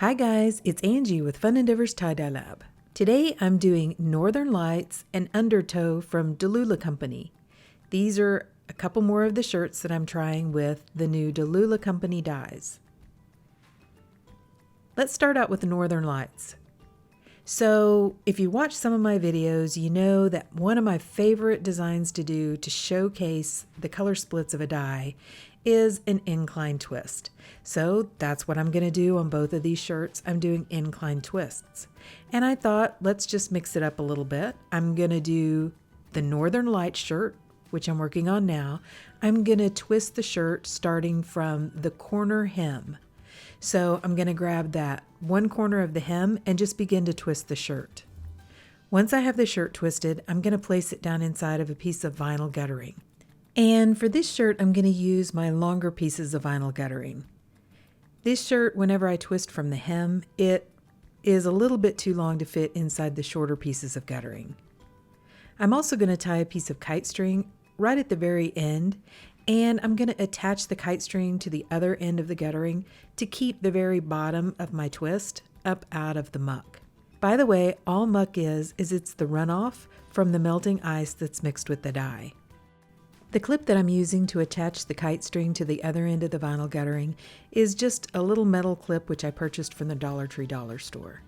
Hi guys, it's Angie with Fun Endeavors Tie-Dye Lab. Today I'm doing Northern Lights and Undertow from Dalula Company. These are a couple more of the shirts that I'm trying with the new Dalula Company dyes. Let's start out with the Northern Lights. So if you watch some of my videos, you know that one of my favorite designs to do to showcase the color splits of a dye is an incline twist. So that's what I'm going to do on both of these shirts. I'm doing incline twists. And I thought, let's just mix it up a little bit. I'm going to do the Northern Lights shirt, which I'm working on now. I'm going to twist the shirt starting from the corner hem. So I'm going to grab that one corner of the hem and just begin to twist the shirt. Once I have the shirt twisted, I'm going to place it down inside of a piece of vinyl guttering. And for this shirt, I'm going to use my longer pieces of vinyl guttering. This shirt, whenever I twist from the hem, it is a little bit too long to fit inside the shorter pieces of guttering. I'm also going to tie a piece of kite string right at the very end, and I'm going to attach the kite string to the other end of the guttering to keep the very bottom of my twist up out of the muck. By the way, all muck is it's the runoff from the melting ice that's mixed with the dye. The clip that I'm using to attach the kite string to the other end of the vinyl guttering is just a little metal clip which I purchased from the Dollar Tree dollar store.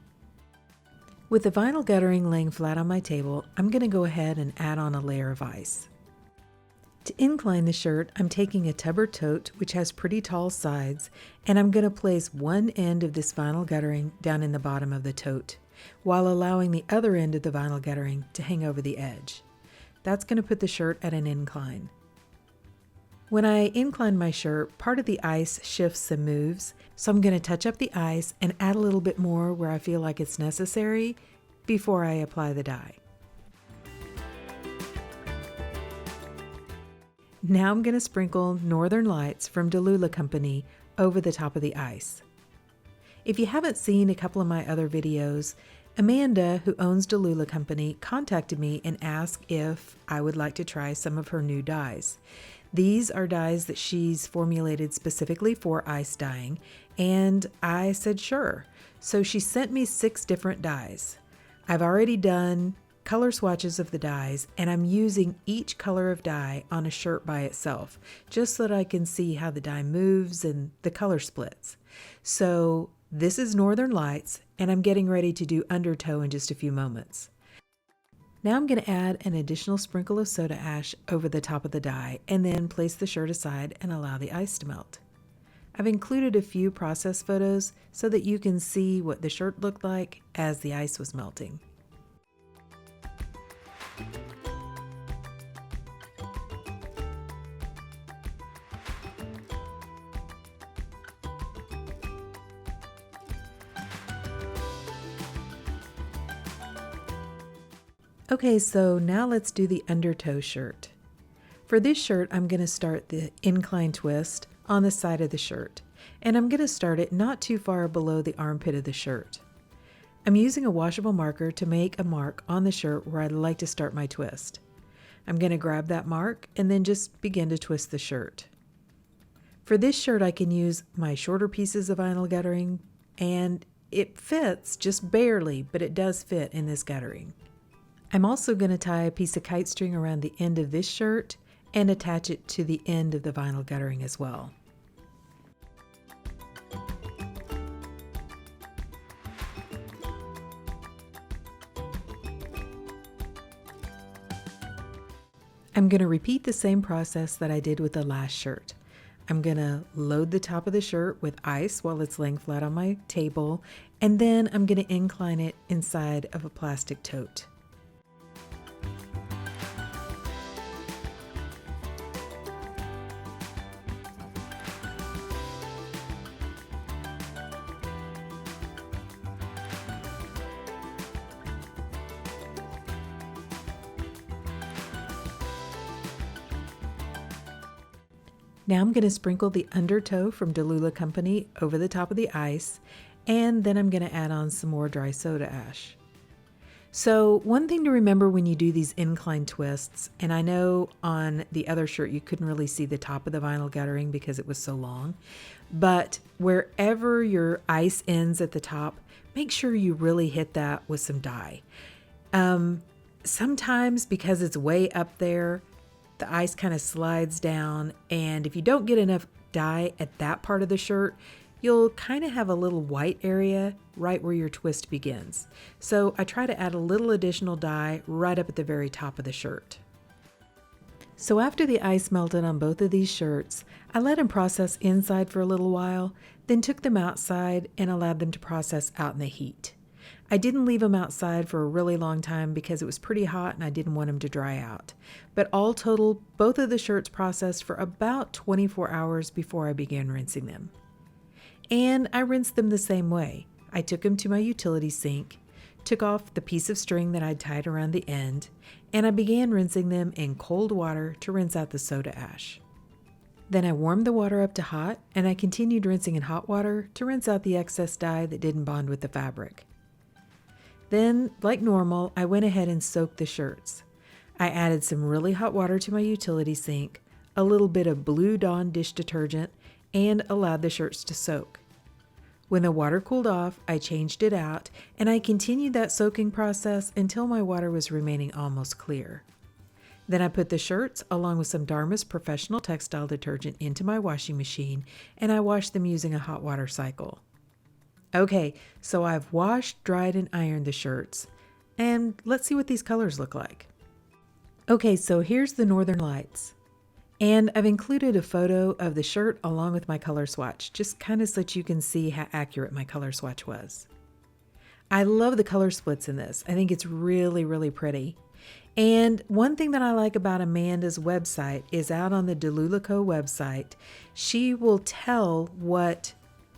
With the vinyl guttering laying flat on my table, I'm going to go ahead and add on a layer of ice. To incline the shirt, I'm taking a tub or tote which has pretty tall sides, and I'm going to place one end of this vinyl guttering down in the bottom of the tote, while allowing the other end of the vinyl guttering to hang over the edge. That's going to put the shirt at an incline. When I incline my shirt, part of the ice shifts and moves, so I'm going to touch up the ice and add a little bit more where I feel like it's necessary before I apply the dye. Now I'm going to sprinkle Northern Lights from Dalula Company over the top of the ice. If you haven't seen a couple of my other videos, Amanda, who owns Dalula Company, contacted me and asked if I would like to try some of her new dyes. These are dyes that she's formulated specifically for ice dyeing, and I said sure. So she sent me 6 different dyes. I've already done color swatches of the dyes, and I'm using each color of dye on a shirt by itself, just so that I can see how the dye moves and the color splits. So this is Northern Lights, and I'm getting ready to do Undertow in just a few moments. Now I'm going to add an additional sprinkle of soda ash over the top of the dye, and then place the shirt aside and allow the ice to melt. I've included a few process photos so that you can see what the shirt looked like as the ice was melting. Okay, so now let's do the Undertow shirt. For this shirt, I'm going to start the incline twist on the side of the shirt, and I'm going to start it not too far below the armpit of the shirt. I'm using a washable marker to make a mark on the shirt where I'd like to start my twist. I'm going to grab that mark and then just begin to twist the shirt. For this shirt, I can use my shorter pieces of vinyl guttering, and it fits just barely, but it does fit in this guttering. I'm also going to tie a piece of kite string around the end of this shirt and attach it to the end of the vinyl guttering as well. I'm going to repeat the same process that I did with the last shirt. I'm going to load the top of the shirt with ice while it's laying flat on my table, and then I'm going to incline it inside of a plastic tote. Now I'm going to sprinkle the Undertow from Dalula Company over the top of the ice, and then I'm going to add on some more dry soda ash. So one thing to remember when you do these incline twists, and I know on the other shirt you couldn't really see the top of the vinyl guttering because it was so long, but wherever your ice ends at the top, make sure you really hit that with some dye. Sometimes because it's way up there, the ice kind of slides down, and if you don't get enough dye at that part of the shirt, you'll kind of have a little white area right where your twist begins. So I try to add a little additional dye right up at the very top of the shirt. So after the ice melted on both of these shirts, I let them process inside for a little while, then took them outside and allowed them to process out in the heat. I didn't leave them outside for a really long time because it was pretty hot and I didn't want them to dry out. But all total, both of the shirts processed for about 24 hours before I began rinsing them. And I rinsed them the same way. I took them to my utility sink, took off the piece of string that I'd tied around the end, and I began rinsing them in cold water to rinse out the soda ash. Then I warmed the water up to hot, and I continued rinsing in hot water to rinse out the excess dye that didn't bond with the fabric. Then, like normal, I went ahead and soaked the shirts. I added some really hot water to my utility sink, a little bit of Blue Dawn dish detergent, and allowed the shirts to soak. When the water cooled off, I changed it out, and I continued that soaking process until my water was remaining almost clear. Then I put the shirts, along with some Dharma's professional textile detergent, into my washing machine, and I washed them using a hot water cycle. Okay, so I've washed, dried, and ironed the shirts, and let's see what these colors look like. Okay, so here's the Northern Lights. And I've included a photo of the shirt along with my color swatch, just kind of so that you can see how accurate my color swatch was. I love the color splits in this. I think it's really, really pretty. And one thing that I like about Amanda's website is out on the Dalula Co. website, she will tell what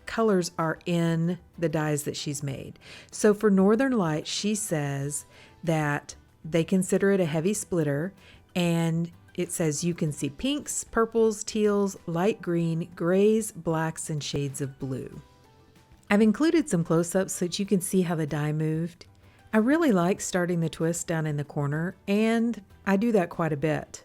colors are in the dyes that she's made. So for Northern Light, she says that they consider it a heavy splitter, and it says you can see pinks, purples, teals, light green, grays, blacks, and shades of blue. I've included some close-ups so that you can see how the dye moved. I really like starting the twist down in the corner, and I do that quite a bit.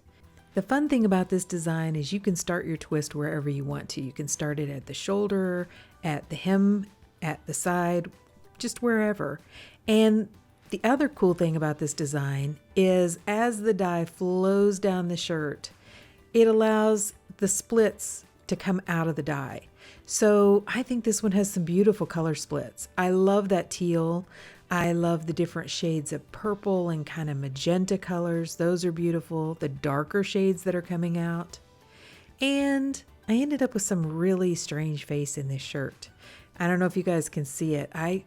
The fun thing about this design is you can start your twist wherever you want to. You can start it at the shoulder, at the hem, at the side, just wherever. And the other cool thing about this design is as the dye flows down the shirt, it allows the splits to come out of the dye. So I think this one has some beautiful color splits. I love that teal. I love the different shades of purple and kind of magenta colors. Those are beautiful. The darker shades that are coming out. And I ended up with some really strange face in this shirt. I don't know if you guys can see it. I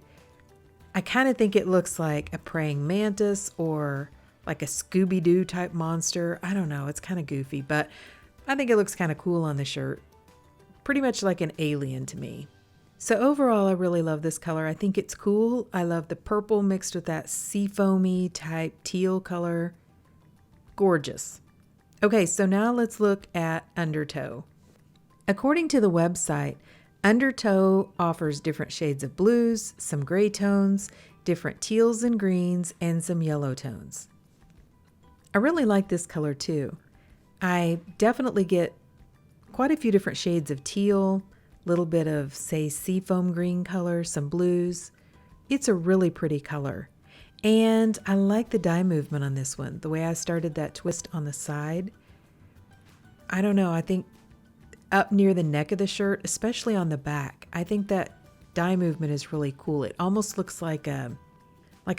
kind of think it looks like a praying mantis or like a Scooby-Doo type monster. I don't know. It's kind of goofy, but I think it looks kind of cool on the shirt. Pretty much like an alien to me. So overall, I really love this color. I think it's cool. I love the purple mixed with that seafoamy type teal color. Gorgeous. Okay, so now let's look at Undertow. According to the website, Undertow offers different shades of blues, some gray tones, different teals and greens, and some yellow tones. I really like this color too. I definitely get quite a few different shades of teal, a little bit of, say, seafoam green color, some blues. It's a really pretty color. And I like the dye movement on this one. The way I started that twist on the side. I don't know, I think up near the neck of the shirt, especially on the back, I think that dye movement is really cool. It almost looks like a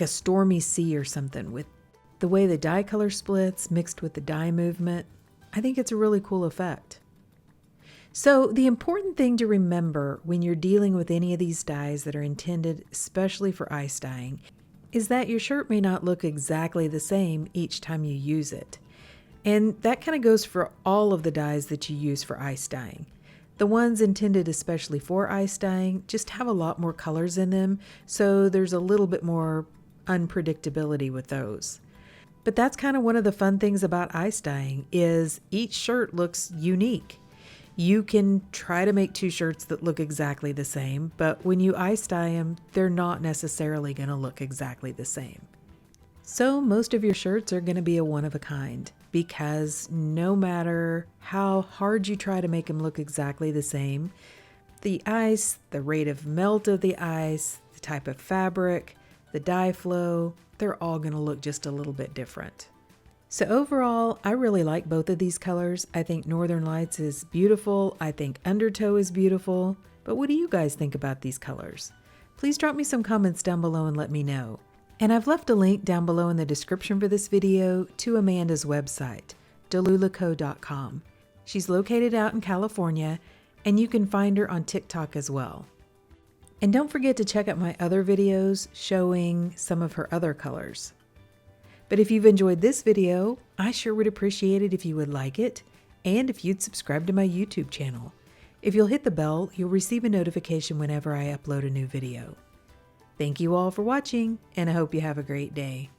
stormy sea or something with the way the dye color splits mixed with the dye movement. I think it's a really cool effect. So the important thing to remember when you're dealing with any of these dyes that are intended especially for ice dyeing is that your shirt may not look exactly the same each time you use it. And that kind of goes for all of the dyes that you use for ice dyeing. The ones intended especially for ice dyeing just have a lot more colors in them, so there's a little bit more unpredictability with those. But that's kind of one of the fun things about ice dyeing is each shirt looks unique. You can try to make two shirts that look exactly the same, but when you ice dye them, they're not necessarily going to look exactly the same. So most of your shirts are going to be a one of a kind, because no matter how hard you try to make them look exactly the same, the ice, the rate of melt of the ice, the type of fabric, the dye flow, they're all going to look just a little bit different. So overall, I really like both of these colors. I think Northern Lights is beautiful. I think Undertow is beautiful. But what do you guys think about these colors? Please drop me some comments down below and let me know. And I've left a link down below in the description for this video to Amanda's website, dalulaco.com. She's located out in California, and you can find her on TikTok as well. And don't forget to check out my other videos showing some of her other colors. But if you've enjoyed this video, I sure would appreciate it if you would like it, and if you'd subscribe to my YouTube channel. If you'll hit the bell, you'll receive a notification whenever I upload a new video. Thank you all for watching, and I hope you have a great day.